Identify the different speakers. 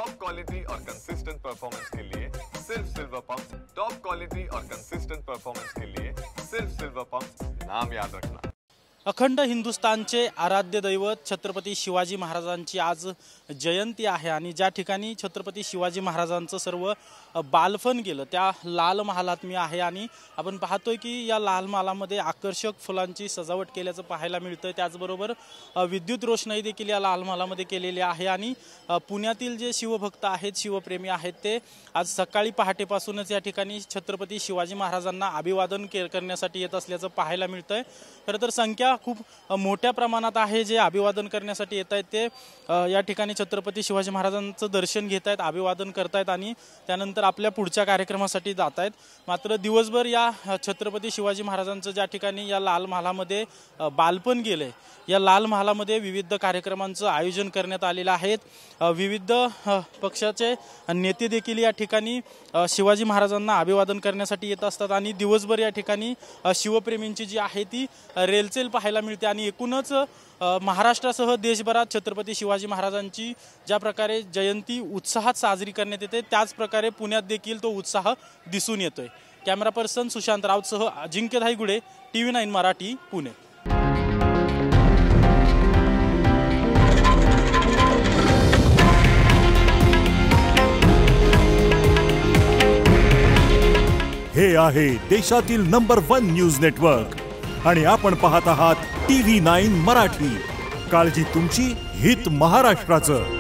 Speaker 1: Top quality और consistent performance के लिए सिर्फ सिल्वर पंप। टॉप क्वालिटी और कंसिस्टेंट परफॉर्मेंस के लिए सिर्फ सिल्वर पंप, नाम याद रखना।
Speaker 2: अखंड हिंदुस्थानचे आराध्य दैवत छत्रपती शिवाजी महाराजांची आज जयंती आहे आणि ज्या ठिकाणी छत्रपती शिवाजी महाराजांचं सर्व बालपण गेलं त्या लाल महालात मी आहे आणि आपण पाहतोय की या लाल महालामध्ये आकर्षक फुलांची सजावट केल्याचं पाहायला मिळतं। त्याचबरोबर विद्युत रोषणाई देखील या लाल महालामध्ये केलेली आहे आणि पुण्यातील जे शिवभक्त आहेत, शिवप्रेमी आहेत, ते आज सकाळी पहाटेपासूनच या ठिकाणी छत्रपती शिवाजी महाराजांना अभिवादन करण्यासाठी येत असल्याचं पाहायला मिळतंय। खरं तर संख्या खूप मोठ्या प्रमाणात आहे जे अभिवादन करण्यासाठी येत आहेत ते या ठिकाणी छत्रपती शिवाजी महाराजांचं दर्शन घेत आहेत, अभिवादन करतायत आणि त्यानंतर आपल्या पुढच्या कार्यक्रमासाठी जात आहेत। मात्र दिवसभर या छत्रपती शिवाजी महाराजांचं ज्या ठिकाणी या लाल महालामध्ये बालपण गेलंय या लाल महालामध्ये विविध कार्यक्रमांचं आयोजन करण्यात आलेलं आहे। विविध पक्षाचे नेते देखील या ठिकाणी शिवाजी महाराजांना अभिवादन करण्यासाठी येत असतात आणि दिवसभर या ठिकाणी शिवप्रेमींची जी आहे ती रेलचेल पाहायला मिळते आणि एकूणच महाराष्ट्रासह देशभरात छत्रपती शिवाजी महाराजांची ज्या प्रकारे जयंती उत्साहात साजरी करण्यात येते त्याच प्रकारे पुण्यात देखील तो उत्साह दिसून येतोय। कॅमेरा पर्सन सुशांत राऊतसह अजिंक्य धाईगुडे, TV9 मराठी, पुणे।
Speaker 3: हे आहे देशातील नंबर 1 न्यूज नेटवर्क आणि आपण पाहत आहात TV9 मराठी। काळजी तुमची, हित महाराष्ट्राचं।